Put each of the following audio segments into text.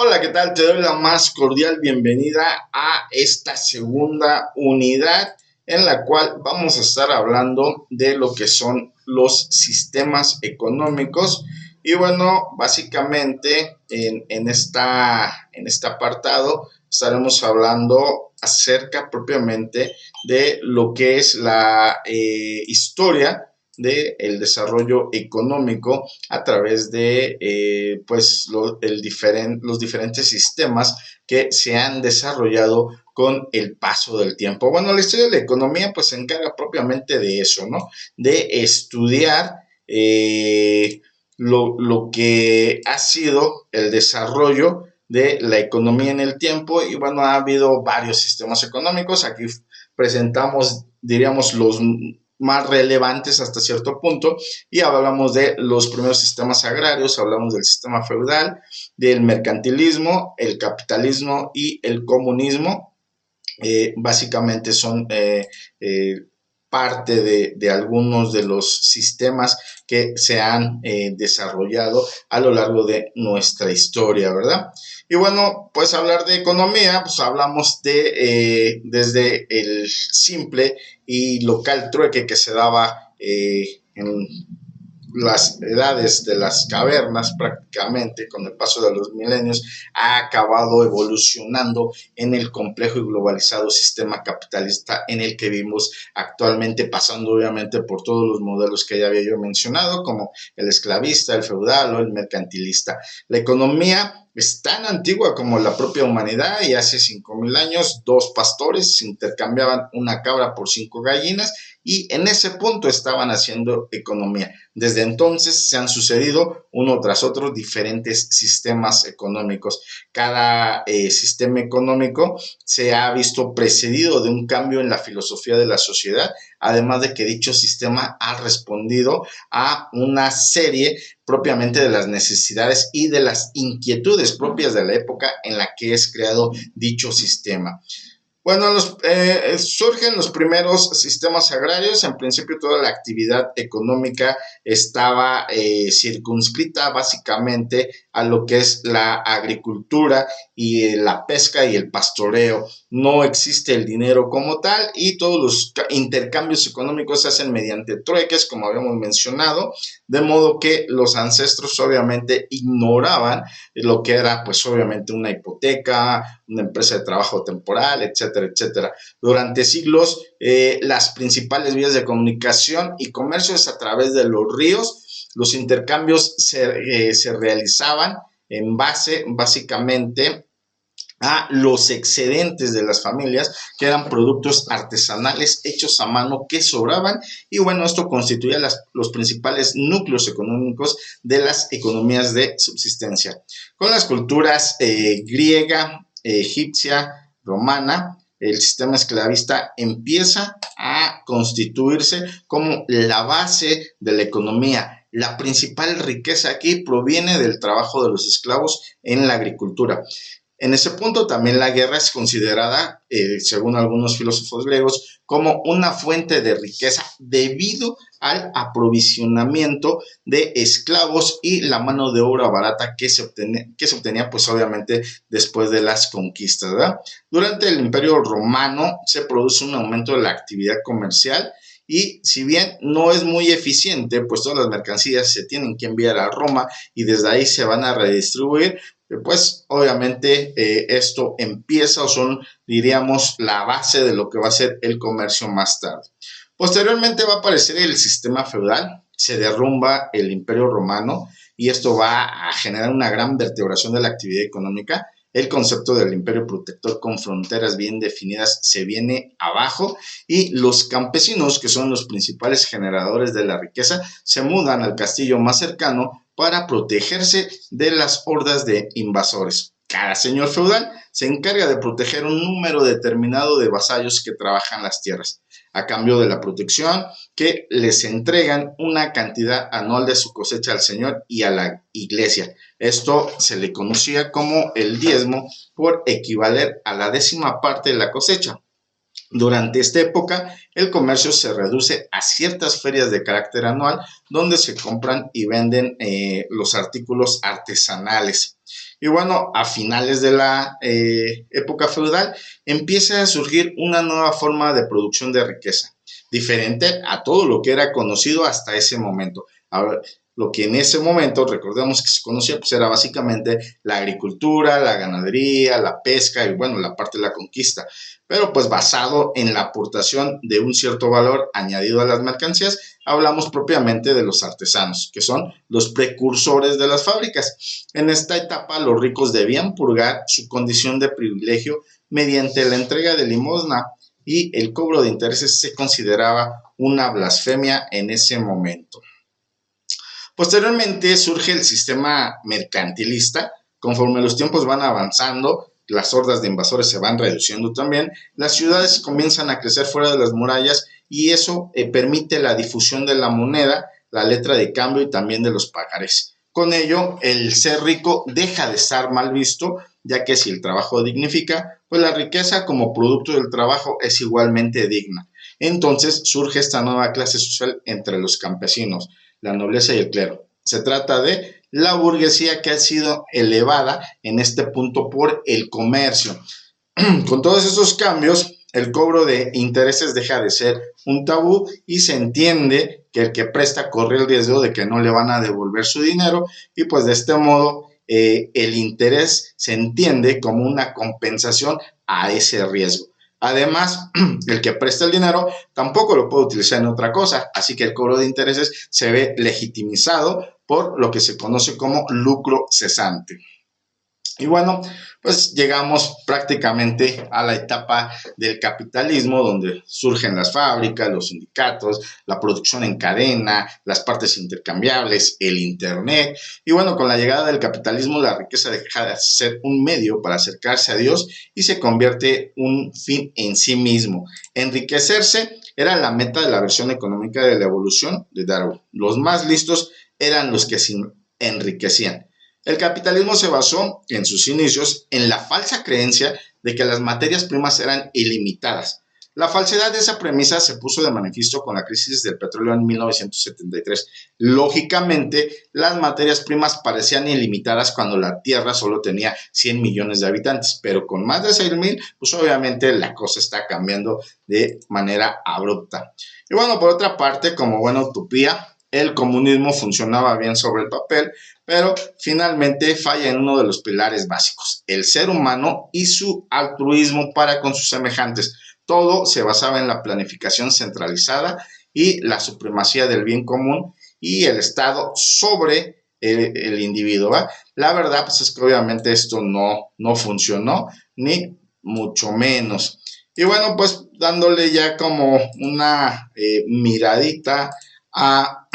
Hola, ¿qué tal? Te doy la más cordial bienvenida a esta segunda unidad en la cual vamos a estar hablando de lo que son los sistemas económicos. Y bueno, básicamente en este apartado estaremos hablando acerca propiamente de lo que es la historia del desarrollo económico a través de los diferentes sistemas que se han desarrollado con el paso del tiempo. Bueno, la historia de la economía pues se encarga propiamente de eso, ¿no? De estudiar lo que ha sido el desarrollo de la economía en el tiempo y bueno, ha habido varios sistemas económicos. Aquí presentamos, diríamos, los más relevantes hasta cierto punto y hablamos de los primeros sistemas agrarios, hablamos del sistema feudal, del mercantilismo, el capitalismo y el comunismo. Básicamente son parte de algunos de los sistemas que se han desarrollado a lo largo de nuestra historia, ¿verdad? Y bueno, pues hablar de economía, pues hablamos desde el simple y local trueque que se daba en las edades de las cavernas prácticamente con el paso de los milenios ha acabado evolucionando en el complejo y globalizado sistema capitalista en el que vivimos actualmente, pasando obviamente por todos los modelos que ya había yo mencionado, como el esclavista, el feudal o el mercantilista. La economía es tan antigua como la propia humanidad y hace 5,000 años dos pastores intercambiaban una cabra por 5 gallinas y en ese punto estaban haciendo economía. Desde entonces se han sucedido uno tras otro diferentes sistemas económicos. Cada sistema económico se ha visto precedido de un cambio en la filosofía de la sociedad, además de que dicho sistema ha respondido a una serie propiamente de las necesidades y de las inquietudes propias de la época en la que es creado dicho sistema. Bueno, surgen los primeros sistemas agrarios. En principio, toda la actividad económica estaba circunscrita básicamente a lo que es la agricultura y la pesca y el pastoreo. No existe el dinero como tal y todos los intercambios económicos se hacen mediante trueques, como habíamos mencionado, de modo que los ancestros obviamente ignoraban lo que era, pues obviamente, una hipoteca, una empresa de trabajo temporal, etcétera, etcétera. Durante siglos, las principales vías de comunicación y comercio es a través de los ríos. Los intercambios se realizaban en base, básicamente, a los excedentes de las familias, que eran productos artesanales hechos a mano que sobraban, y bueno, esto constituía los principales núcleos económicos de las economías de subsistencia. Con las culturas griega, egipcia, romana, el sistema esclavista empieza a constituirse como la base de la economía. La principal riqueza aquí proviene del trabajo de los esclavos en la agricultura. En ese punto también la guerra es considerada, según algunos filósofos griegos, como una fuente de riqueza debido al aprovisionamiento de esclavos y la mano de obra barata que se obtenía pues obviamente después de las conquistas, ¿verdad? Durante el Imperio Romano se produce un aumento de la actividad comercial y si bien no es muy eficiente, pues todas las mercancías se tienen que enviar a Roma y desde ahí se van a redistribuir, pues obviamente esto empieza o son, diríamos, la base de lo que va a ser el comercio más tarde. Posteriormente va a aparecer el sistema feudal, se derrumba el Imperio Romano y esto va a generar una gran vertebración de la actividad económica. El concepto del imperio protector con fronteras bien definidas se viene abajo y los campesinos, que son los principales generadores de la riqueza, se mudan al castillo más cercano para protegerse de las hordas de invasores. Cada señor feudal se encarga de proteger un número determinado de vasallos que trabajan las tierras, a cambio de la protección que les entregan una cantidad anual de su cosecha al señor y a la iglesia. Esto se le conocía como el diezmo por equivaler a la 10ª parte de la cosecha. Durante esta época, el comercio se reduce a ciertas ferias de carácter anual donde se compran y venden los artículos artesanales. Y bueno, a finales de la época feudal empieza a surgir una nueva forma de producción de riqueza, diferente a todo lo que era conocido hasta ese momento. Ahora, lo que en ese momento, recordemos que se conocía, pues era básicamente la agricultura, la ganadería, la pesca y bueno, la parte de la conquista, pero pues basado en la aportación de un cierto valor añadido a las mercancías, hablamos propiamente de los artesanos, que son los precursores de las fábricas. En esta etapa, los ricos debían purgar su condición de privilegio mediante la entrega de limosna y el cobro de intereses se consideraba una blasfemia en ese momento. Posteriormente surge el sistema mercantilista. Conforme los tiempos van avanzando, las hordas de invasores se van reduciendo también, las ciudades comienzan a crecer fuera de las murallas y eso permite la difusión de la moneda, la letra de cambio y también de los pagarés. Con ello, el ser rico deja de estar mal visto, ya que si el trabajo dignifica, pues la riqueza como producto del trabajo es igualmente digna. Entonces surge esta nueva clase social entre los campesinos, la nobleza y el clero. Se trata de la burguesía que ha sido elevada en este punto por el comercio. Con todos esos cambios, el cobro de intereses deja de ser un tabú y se entiende que el que presta corre el riesgo de que no le van a devolver su dinero y pues de este modo el interés se entiende como una compensación a ese riesgo. Además, el que presta el dinero tampoco lo puede utilizar en otra cosa, así que el cobro de intereses se ve legitimizado por lo que se conoce como lucro cesante. Y bueno, pues llegamos prácticamente a la etapa del capitalismo, donde surgen las fábricas, los sindicatos, la producción en cadena, las partes intercambiables, el Internet. Y bueno, con la llegada del capitalismo, la riqueza deja de ser un medio para acercarse a Dios y se convierte en un fin en sí mismo. Enriquecerse era la meta de la versión económica de la evolución de Darwin. Los más listos eran los que se enriquecían. El capitalismo se basó en sus inicios en la falsa creencia de que las materias primas eran ilimitadas. La falsedad de esa premisa se puso de manifiesto con la crisis del petróleo en 1973. Lógicamente, las materias primas parecían ilimitadas cuando la Tierra solo tenía 100 millones de habitantes, pero con más de 6,000, pues obviamente la cosa está cambiando de manera abrupta. Y bueno, por otra parte, como buena utopía, el comunismo funcionaba bien sobre el papel, pero finalmente falla en uno de los pilares básicos, el ser humano y su altruismo para con sus semejantes. Todo se basaba en la planificación centralizada y la supremacía del bien común y el Estado sobre el individuo, ¿va? La verdad pues es que obviamente esto no funcionó, ni mucho menos. Y bueno, pues dándole ya como una miradita a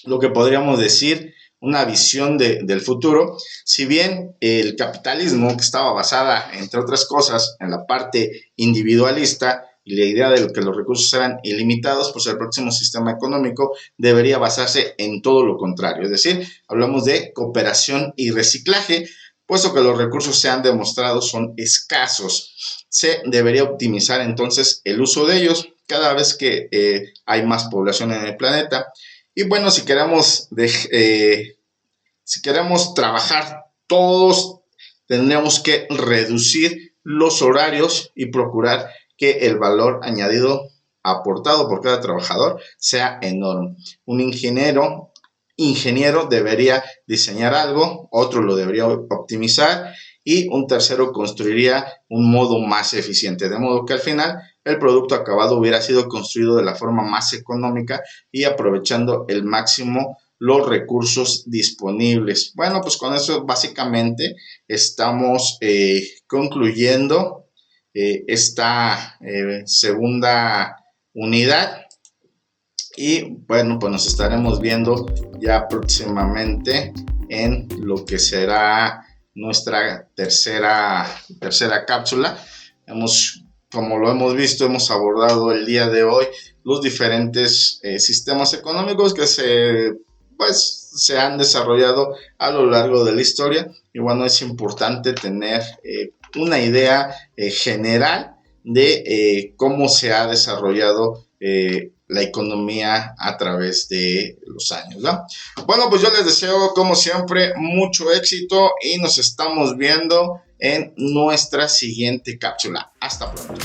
lo que podríamos decir una visión del futuro, si bien el capitalismo, que estaba basada, entre otras cosas, en la parte individualista y la idea de que los recursos eran ilimitados, pues el próximo sistema económico debería basarse en todo lo contrario, es decir, hablamos de cooperación y reciclaje, puesto que los recursos se han demostrado son escasos. Se debería optimizar entonces el uso de ellos cada vez que hay más población en el planeta. Y bueno, si queremos trabajar todos, tendríamos que reducir los horarios y procurar que el valor añadido aportado por cada trabajador sea enorme. Un ingeniero debería diseñar algo, otro lo debería optimizar y un tercero construiría un modo más eficiente, de modo que al final el producto acabado hubiera sido construido de la forma más económica y aprovechando el máximo los recursos disponibles. Bueno, pues con eso básicamente estamos concluyendo esta segunda unidad y bueno, pues nos estaremos viendo ya próximamente en lo que será nuestra tercera cápsula. Como lo hemos visto, hemos abordado el día de hoy los diferentes sistemas económicos que se han desarrollado a lo largo de la historia y bueno, es importante tener una idea general de cómo se ha desarrollado la economía a través de los años, ¿no? Bueno, pues yo les deseo como siempre mucho éxito y nos estamos viendo en nuestra siguiente cápsula. Hasta pronto.